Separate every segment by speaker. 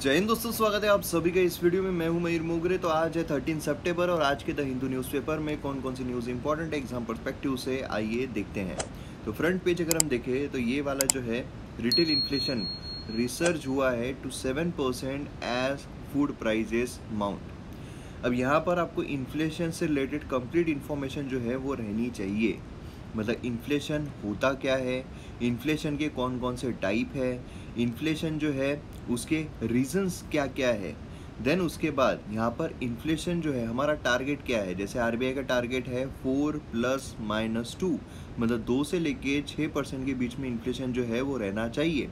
Speaker 1: जय हिंद दोस्तों, स्वागत है आप सभी का इस वीडियो में। मैं हूं मयूर मोगरे। तो आज है 13 सितंबर और आज के द हिंदू न्यूज़पेपर में कौन कौन सी न्यूज़ इंपॉर्टेंट है एग्जाम पर्सपेक्टिव से, आइए देखते हैं। तो फ्रंट पेज अगर हम देखें तो ये वाला जो है रिटेल इन्फ्लेशन रिसर्च हुआ है to 7% as food prices mount. अब यहाँ पर आपको इन्फ्लेशन से रिलेटेड कंप्लीट इन्फॉर्मेशन जो है वो रहनी चाहिए। मतलब इन्फ्लेशन होता क्या है, इन्फ्लेशन के कौन कौन से टाइप है, इन्फ्लेशन जो है उसके रीजंस क्या क्या है। देन उसके बाद यहाँ पर इन्फ्लेशन जो है हमारा टारगेट क्या है। जैसे आरबीआई का टारगेट है 4+-2, मतलब 2 से लेके 6% के बीच में इन्फ्लेशन जो है वो रहना चाहिए।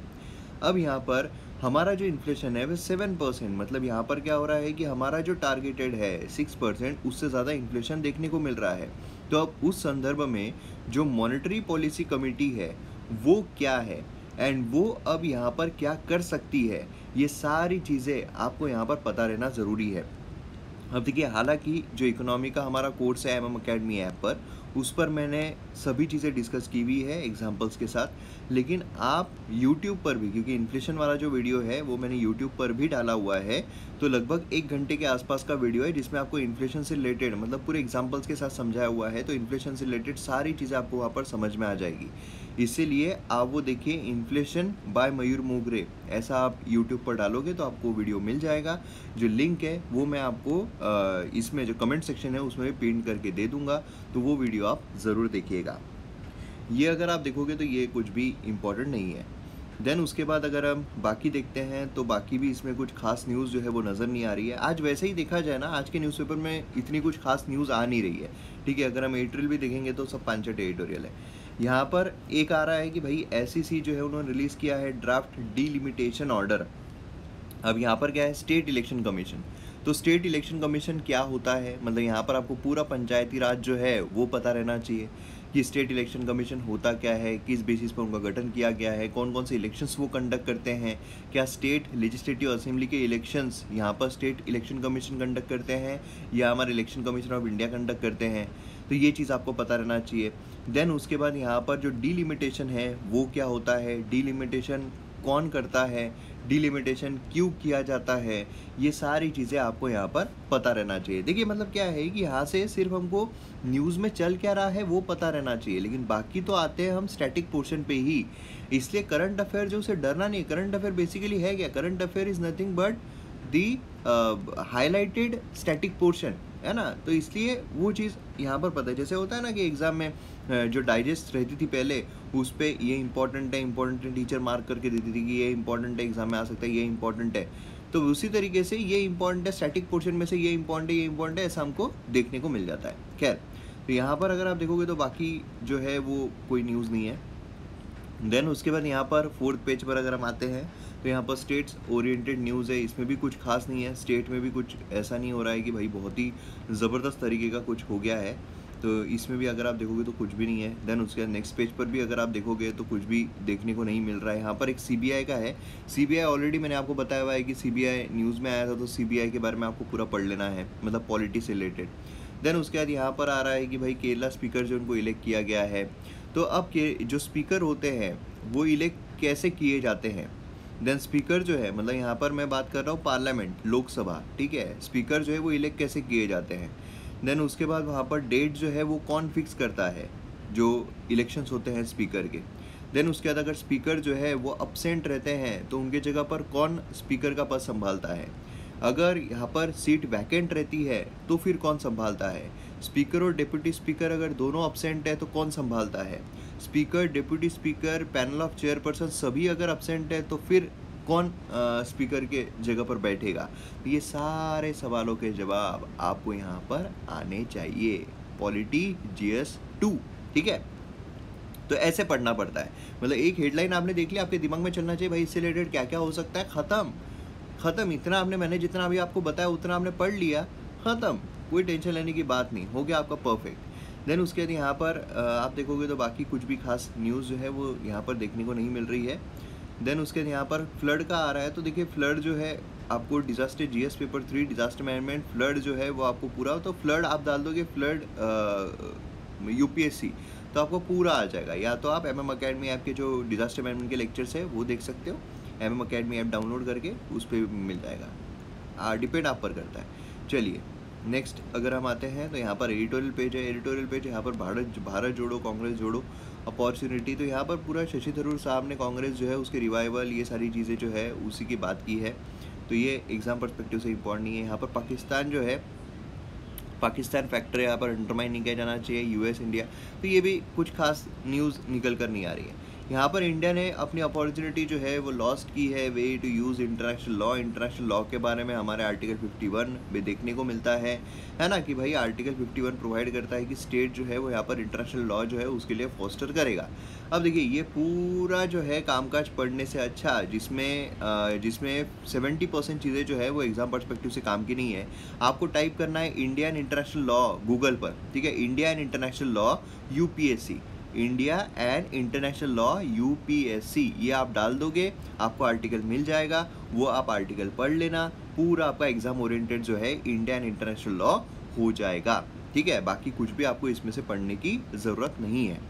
Speaker 1: अब यहाँ पर हमारा जो इन्फ्लेशन है वो 7%, मतलब यहाँ पर क्या हो रहा है कि हमारा जो टारगेटेड है 6%, उससे ज़्यादा इन्फ्लेशन देखने को मिल रहा है। तो अब उस संदर्भ में जो मॉनेटरी पॉलिसी कमेटी है वो क्या है एंड वो अब यहाँ पर क्या कर सकती है, ये सारी चीज़ें आपको यहाँ पर पता रहना ज़रूरी है। अब देखिए, हालांकि जो इकोनॉमी का हमारा कोर्स है MM अकेडमी ऐप पर, उस पर मैंने सभी चीज़ें डिस्कस की हुई है एग्जांपल्स के साथ, लेकिन आप YouTube पर भी, क्योंकि इन्फ्लेशन वाला जो वीडियो है वो मैंने YouTube पर भी डाला हुआ है, तो लगभग 1 घंटे के आसपास का वीडियो है जिसमें आपको इन्फ्लेशन से रिलेटेड, मतलब पूरे एग्जाम्पल्स के साथ समझाया हुआ है। तो इन्फ्लेशन से रिलेटेड सारी चीज़ें आपको वहाँ पर समझ में आ जाएगी। इसीलिए आप वो देखिए, इन्फ्लेशन बाय मयूर मोगरे, ऐसा आप YouTube पर डालोगे तो आपको वीडियो मिल जाएगा। जो लिंक है वो मैं आपको इसमें जो कमेंट सेक्शन है उसमें पिन करके दे दूंगा, तो वो वीडियो आप ज़रूर देखिएगा। ये अगर आप देखोगे तो ये कुछ भी इम्पोर्टेंट नहीं है। देन उसके बाद अगर हम बाकी देखते हैं तो बाकी भी इसमें कुछ खास न्यूज़ जो है वो नज़र नहीं आ रही है। आज वैसे ही देखा जाए ना, आज के न्यूज़पेपर में इतनी कुछ खास न्यूज़ आ नहीं रही है। ठीक है, अगर हम एडिटोरियल भी देखेंगे तो सब पांचट एडिटोरियल है। यहाँ पर एक आ रहा है कि भाई SEC जो है उन्होंने रिलीज़ किया है ड्राफ्ट डिलिमिटेशन ऑर्डर। अब यहाँ पर क्या है, स्टेट इलेक्शन कमीशन। तो स्टेट इलेक्शन कमीशन क्या होता है, मतलब यहाँ पर आपको पूरा पंचायती राज जो है वो पता रहना चाहिए कि स्टेट इलेक्शन कमीशन होता क्या है, किस बेसिस पर उनका गठन किया गया है, कौन कौन से इलेक्शंस वो कंडक्ट करते हैं, क्या स्टेट लेजिस्लेटिव असेंबली के इलेक्शंस यहाँ पर स्टेट इलेक्शन कमीशन कंडक्ट करते हैं या हमारे election commission of India conduct करते हैं। तो ये चीज़ आपको पता रहना चाहिए। देन उसके बाद यहाँ पर जो डिलिमिटेशन है वो क्या होता है, डिलिमिटेशन कौन करता है, डिलिमिटेशन क्यों किया जाता है, ये सारी चीज़ें आपको यहाँ पर पता रहना चाहिए। देखिए, मतलब क्या है कि यहाँ से सिर्फ हमको न्यूज़ में चल क्या रहा है वो पता रहना चाहिए, लेकिन बाकी तो आते हैं हम स्टैटिक पोर्शन पे ही। इसलिए करंट अफेयर जो, उसे डरना नहीं। करंट अफेयर बेसिकली है क्या, current affair is nothing but the highlighted static portion, है ना। तो इसलिए वो चीज़ यहाँ पर पता है। जैसे होता है ना कि एग्ज़ाम में जो डाइजेस्ट रहती थी पहले, उस पर ये इंपॉर्टेंट है टीचर मार्क करके देती थी कि ये इंपॉर्टेंट है, एग्जाम में आ सकता है, ये इंपॉर्टेंट है। तो उसी तरीके से ये इंपॉर्टेंट है, स्टैटिक पोर्शन में से ये इंपॉर्टेंट है, ये इंपॉर्टेंट है, ऐसा हमको देखने को मिल जाता है। खैर, तो यहाँ पर अगर आप देखोगे तो बाकी जो है वो कोई न्यूज़ नहीं है। देन उसके बाद यहाँ पर 4th पेज पर अगर हम आते हैं तो यहाँ पर स्टेट्स ओरिएंटेड न्यूज़ है। इसमें भी कुछ खास नहीं है। स्टेट में भी कुछ ऐसा नहीं हो रहा है कि भाई बहुत ही ज़बरदस्त तरीके का कुछ हो गया है, तो इसमें भी अगर आप देखोगे तो कुछ भी नहीं है। देन उसके बाद नेक्स्ट पेज पर भी अगर आप देखोगे तो कुछ भी देखने को नहीं मिल रहा है। यहाँ पर एक CBI का है। CBI ऑलरेडी मैंने आपको बताया हुआ है कि CBI न्यूज़ में आया था, तो CBI के बारे में आपको पूरा पढ़ लेना है, मतलब पॉलिटी से रिलेटेड। देन उसके बाद यहाँ पर आ रहा है कि भाई केरला स्पीकर जो उनको इलेक्ट किया गया है, तो अब के जो स्पीकर होते हैं वो इलेक्ट कैसे किए जाते हैं। देन स्पीकर जो है, मतलब यहाँ पर मैं बात कर रहा हूँ पार्लियामेंट, लोकसभा, ठीक है। स्पीकर जो है वो इलेक्ट कैसे किए जाते हैं। देन उसके बाद वहाँ पर डेट जो है वो कौन फिक्स करता है, जो इलेक्शंस होते हैं स्पीकर के। देन उसके बाद अगर स्पीकर जो है वो अपसेंट रहते हैं तो उनके जगह पर कौन स्पीकर का पद संभालता है। अगर यहाँ पर सीट वैकेंट रहती है तो फिर कौन संभालता है। स्पीकर और डिप्यूटी स्पीकर अगर दोनों अपसेंट है तो कौन संभालता है। Speaker, deputy speaker, panel of chairperson सभी अगर अपसेंट है तो फिर कौन स्पीकर के जगह पर बैठेगा। ये सारे सवालों के जवाब आपको यहाँ पर आने चाहिए। पॉलिटी GS 2, ठीक है। तो ऐसे पढ़ना पड़ता है। मतलब एक हेडलाइन आपने देख लिया, आपके दिमाग में चलना चाहिए भाई इससे रिलेटेड क्या क्या हो सकता है। ख़त्म। इतना आपने, मैंने जितना अभी आपको बताया उतना आपने पढ़ लिया, ख़त्म। कोई टेंशन लेने की बात नहीं, हो गया आपका परफेक्ट। देन उसके बाद यहाँ पर आप देखोगे तो बाकी कुछ भी खास न्यूज़ जो है वो यहाँ पर देखने को नहीं मिल रही है। देन उसके बाद यहाँ पर फ्लड का आ रहा है। तो देखिए, फ्लड जो है आपको disaster GS paper 3 disaster management, flood जो है वो आपको पूरा, तो फ्लड आप डाल दोगे फ्लड UPSC, तो आपको पूरा आ जाएगा। या तो आप MM अकेडमी ऐप के जो डिजास्टर मैनेजमेंट के लेक्चर्स है वो देख सकते हो, MM Academy ऐप डाउनलोड करके उस पर मिल जाएगा, डिपेंड आप पर करता है। चलिए नेक्स्ट अगर हम आते हैं तो यहाँ पर एडिटोरियल पेज है। एडिटोरियल पेज यहाँ पर भारत जोड़ो कांग्रेस जोड़ो अपॉर्चुनिटी, तो यहाँ पर पूरा शशि थरूर साहब ने कांग्रेस जो है उसके रिवाइवल ये सारी चीज़ें जो है उसी की बात की है, तो ये एग्ज़ाम पर्सपेक्टिव से इम्पॉर्टेंट नहीं है। यहाँ पर पाकिस्तान जो है, पाकिस्तान फैक्टर यहाँ पर अंडरमाइन नहीं किया जाना चाहिए, US इंडिया, तो ये भी कुछ खास न्यूज़ निकल कर नहीं आ रही है। यहाँ पर इंडिया ने अपनी अपॉर्चुनिटी जो है वो लॉस्ट की है, way to use international law. International law के बारे में हमारे आर्टिकल 51 में देखने को मिलता है ना, कि भाई आर्टिकल 51 प्रोवाइड करता है कि स्टेट जो है वो यहाँ पर इंटरनेशनल लॉ जो है उसके लिए फोस्टर करेगा। अब देखिए ये पूरा जो है कामकाज पढ़ने से अच्छा, जिसमें 70% चीज़ें जो है वो एग्जाम पर्सपेक्टिव से काम की नहीं है, आपको टाइप करना है इंडियन इंटरनेशनल लॉ गूगल पर, ठीक है, India and international law UPSC, India and international law UPSC, ये आप डाल दोगे आपको आर्टिकल मिल जाएगा, वो आप आर्टिकल पढ़ लेना, पूरा आपका एग्जाम ओरिएंटेड जो है इंडिया एंड इंटरनेशनल लॉ हो जाएगा, ठीक है। बाकी कुछ भी आपको इसमें से पढ़ने की ज़रूरत नहीं है।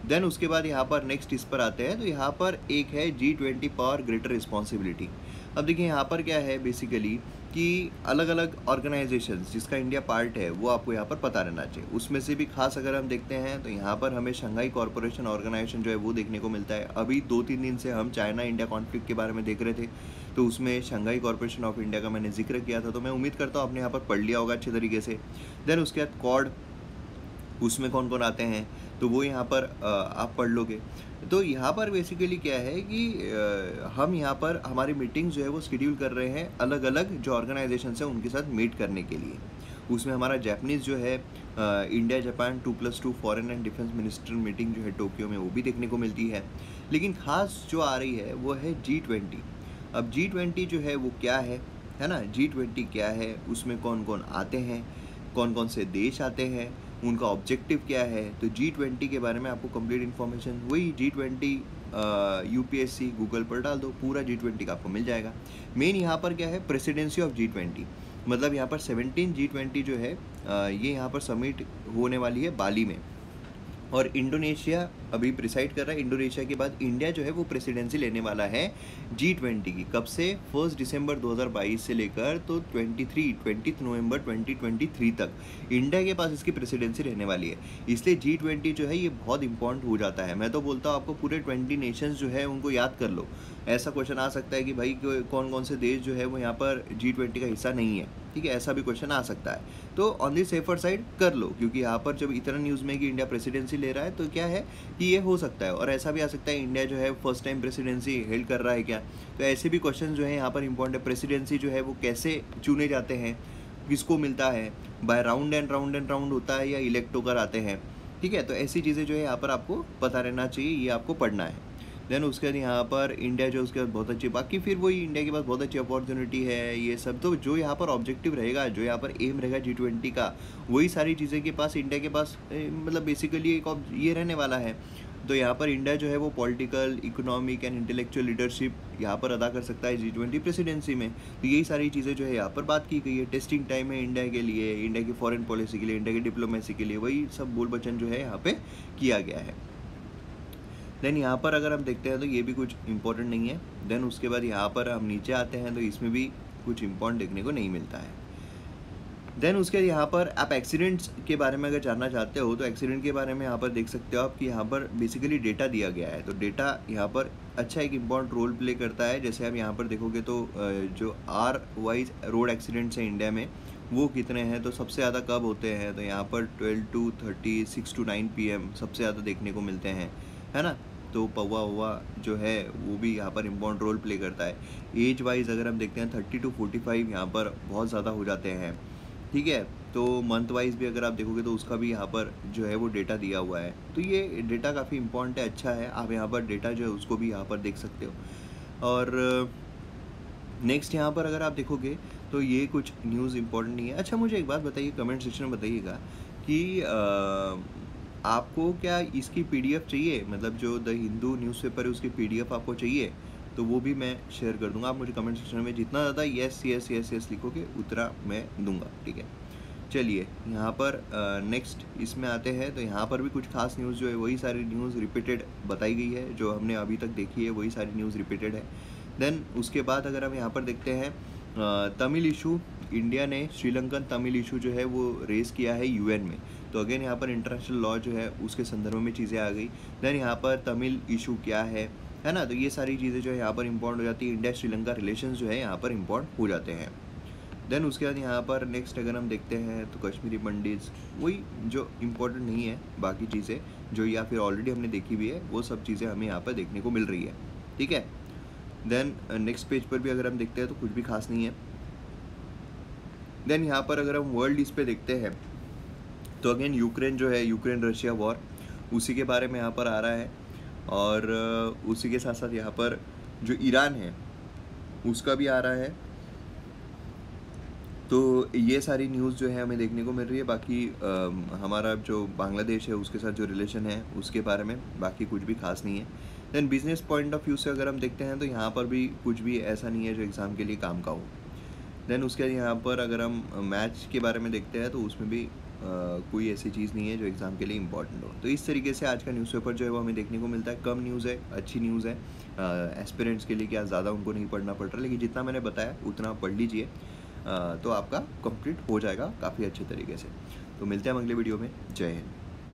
Speaker 1: देन उसके बाद यहाँ पर नेक्स्ट इस पर आते हैं, तो यहाँ पर एक है G20 पावर ग्रेटर रिस्पॉन्सिबिलिटी। अब देखिए यहाँ पर क्या है बेसिकली कि अलग अलग ऑर्गेनाइजेशंस जिसका इंडिया पार्ट है वो आपको यहाँ पर पता रहना चाहिए। उसमें से भी खास अगर हम देखते हैं तो यहाँ पर हमें शंघाई कॉरपोरेशन ऑर्गेनाइजेशन जो है वो देखने को मिलता है। अभी 2-3 दिन से हम चाइना इंडिया कॉन्फ्लिक्ट के बारे में देख रहे थे, तो उसमें शंघाई कॉरपोरेशन ऑफ इंडिया का मैंने जिक्र किया था, तो मैं उम्मीद करता हूँ आपने यहाँ पर पढ़ लिया होगा अच्छे तरीके से। देन उसके बाद क्वाड, उसमें कौन कौन आते हैं तो वो यहाँ पर आप पढ़ लोगे। तो यहाँ पर बेसिकली क्या है कि हम यहाँ पर हमारी मीटिंग जो है वो शेड्यूल कर रहे हैं अलग अलग जो ऑर्गेनाइजेशन है उनके साथ मीट करने के लिए। उसमें हमारा जापानीज़ जो है India Japan 2+2 foreign and defence minister meeting जो है टोक्यो में, वो भी देखने को मिलती है। लेकिन ख़ास जो आ रही है वो है G20। अब G20 जो है वो क्या है ना, G20 क्या है, उसमें कौन कौन आते हैं, कौन कौन से देश आते हैं, उनका ऑब्जेक्टिव क्या है, तो G20 के बारे में आपको कंप्लीट इन्फॉर्मेशन वही G20 UPSC गूगल पर डाल दो, पूरा G20 का आपको मिल जाएगा। मेन यहाँ पर क्या है, प्रेसिडेंसी ऑफ G20, मतलब यहाँ पर 17 G20 जो है ये यहाँ पर समिट होने वाली है बाली में, और इंडोनेशिया अभी प्रिसाइड कर रहा है। इंडोनेशिया के बाद इंडिया जो है वो प्रेसिडेंसी लेने वाला है G20 की। कब से, 1 दिसंबर 2022 से लेकर तो 20 नवंबर 2023 तक इंडिया के पास इसकी प्रेसिडेंसी रहने वाली है। इसलिए G20 जो है ये बहुत इंपॉर्टेंट हो जाता है। मैं तो बोलता हूँ आपको पूरे 20 नेशंस जो है उनको याद कर लो। ऐसा क्वेश्चन आ सकता है कि भाई कौन कौन से देश जो है वो यहाँ पर G20 का हिस्सा नहीं है, ठीक है, ऐसा भी क्वेश्चन आ सकता है। तो ऑन दी सेफर साइड कर लो, क्योंकि यहाँ पर जब इतना न्यूज़ में कि इंडिया प्रेसिडेंसी ले रहा है तो क्या है कि ये हो सकता है, और ऐसा भी आ सकता है इंडिया जो है फर्स्ट टाइम प्रेसिडेंसी हेल्ड कर रहा है क्या। तो ऐसे भी क्वेश्चन जो है यहाँ पर इंपॉर्टेंट है। प्रेसिडेंसी जो है वो कैसे चुने जाते हैं, किसको मिलता है, बाय राउंड एंड राउंड होता है या इलेक्ट होकर आते हैं, ठीक है। तो ऐसी चीज़ें जो है यहाँ पर आपको पता रहना चाहिए, ये आपको पढ़ना है। देन उसके बाद यहाँ पर इंडिया जो उसके बाद बहुत अच्छी, बाकी फिर वही इंडिया के पास बहुत अच्छी अपॉर्चुनिटी है ये सब। तो जो यहाँ पर ऑब्जेक्टिव रहेगा, जो यहाँ पर एम रहेगा G20 का, वही सारी चीज़ें के पास इंडिया के पास मतलब बेसिकली एक ये रहने वाला है। तो यहाँ पर इंडिया जो है वो political, economic and intellectual leadership यहाँ पर अदा कर सकता है G20 प्रेसिडेंसी में। तो यही सारी चीज़ें जो है यहाँ पर बात की गई है। टेस्टिंग टाइम है इंडिया के लिए, इंडिया की फॉरेन पॉलिसी के लिए, इंडिया की डिप्लोमेसी के लिए, वही सब बोल बचन जो है यहाँ पे किया गया है। देन यहाँ पर अगर हम देखते हैं तो ये भी कुछ इंपॉर्टेंट नहीं है। देन उसके बाद यहाँ पर हम नीचे आते हैं तो इसमें भी कुछ इंपॉर्टेंट देखने को नहीं मिलता है। देन उसके यहाँ पर आप एक्सीडेंट्स के बारे में अगर जानना चाहते हो तो एक्सीडेंट के बारे में यहाँ पर देख सकते हो आप कि यहाँ पर बेसिकली डेटा दिया गया है। तो डेटा यहाँ पर अच्छा एक इम्पॉर्टेंट रोल प्ले करता है। जैसे आप यहाँ पर देखोगे तो जो आर वाइज रोड एक्सीडेंट्स हैं इंडिया में वो कितने हैं, तो सबसे ज़्यादा कब होते हैं, तो यहाँ पर 12 to 30, 6 to 9 PM सबसे ज़्यादा देखने को मिलते हैं, है ना। तो पौवा हुआ जो है वो भी यहाँ पर इम्पॉर्टेंट रोल प्ले करता है। एज वाइज अगर हम देखते हैं 30 to 45 यहाँ पर बहुत ज़्यादा हो जाते हैं, ठीक है। तो मंथ वाइज भी अगर आप देखोगे तो उसका भी यहाँ पर जो है वो डेटा दिया हुआ है। तो ये डेटा काफ़ी इम्पॉर्टेंट है, अच्छा है। आप यहाँ पर डेटा जो है उसको भी यहाँ पर देख सकते हो। और नेक्स्ट यहाँ पर अगर आप देखोगे तो ये कुछ न्यूज़ इम्पॉर्टेंट नहीं है। अच्छा मुझे एक बात बताइए, कमेंट सेक्शन में बताइएगा कि आपको क्या इसकी PDF चाहिए, मतलब जो द हिंदू न्यूज़पेपर है उसकी PDF आपको चाहिए, तो वो भी मैं शेयर कर दूंगा। आप मुझे कमेंट सेक्शन में जितना ज़्यादा यस यस यस यस लिखोगे उतना मैं दूंगा, ठीक है। चलिए यहाँ पर नेक्स्ट इसमें आते हैं। तो यहाँ पर भी कुछ खास न्यूज़ जो है वही सारी न्यूज़ रिपीटेड बताई गई है, जो हमने अभी तक देखी है वही सारी न्यूज़ रिपीटेड है। देन उसके बाद अगर हम यहाँ पर देखते हैं तमिल इशू, इंडिया ने श्रीलंकन तमिल इशू जो है वो रेज़ किया है यूएन में। तो अगेन यहाँ पर इंटरनेशनल लॉ जो है उसके संदर्भ में चीज़ें आ गई। देन यहाँ पर तमिल इशू क्या है ना, तो ये सारी चीज़ें जो है यहाँ पर इम्पोर्टेंट हो जाती है। इंडिया श्रीलंका रिलेशंस जो है यहाँ पर इम्पोर्टेंट हो जाते हैं। देन उसके बाद यहाँ पर नेक्स्ट अगर हम देखते हैं तो कश्मीरी पंडित्स, वही जो इम्पोर्टेंट नहीं है, बाकी चीज़ें जो या फिर ऑलरेडी हमने देखी हुई है वो सब चीज़ें हमें यहाँ पर देखने को मिल रही है, ठीक है। देन नेक्स्ट पेज पर भी अगर हम देखते हैं तो कुछ भी खास नहीं है। देन यहाँ पर अगर हम वर्ल्ड इस पे देखते हैं तो अगेन यूक्रेन जो है, यूक्रेन रशिया वॉर, उसी के बारे में यहाँ पर आ रहा है। और उसी के साथ साथ यहाँ पर जो ईरान है उसका भी आ रहा है। तो ये सारी न्यूज़ जो है हमें देखने को मिल रही है। बाकी हमारा जो बांग्लादेश है उसके साथ जो रिलेशन है उसके बारे में बाकी कुछ भी खास नहीं है। Then business point of view से अगर हम देखते हैं तो यहाँ पर भी कुछ भी ऐसा नहीं है जो एग्ज़ाम के लिए काम का हो। देन उसके बाद यहाँ पर अगर हम मैच के बारे में देखते हैं तो उसमें भी कोई ऐसी चीज़ नहीं है जो एग्ज़ाम के लिए इंपॉर्टेंट हो। तो इस तरीके से आज का न्यूज़पेपर जो है वो हमें देखने को मिलता है। कम न्यूज़ है, अच्छी न्यूज़ है। एस्पिरेंट्स के लिए क्या ज़्यादा उनको नहीं पढ़ना पड़ रहा, लेकिन जितना मैंने बताया उतना पढ़ लीजिए, तो आपका कंप्लीट हो जाएगा काफ़ी अच्छे तरीके से। तो मिलते हैं अगले वीडियो में। जय हिंद।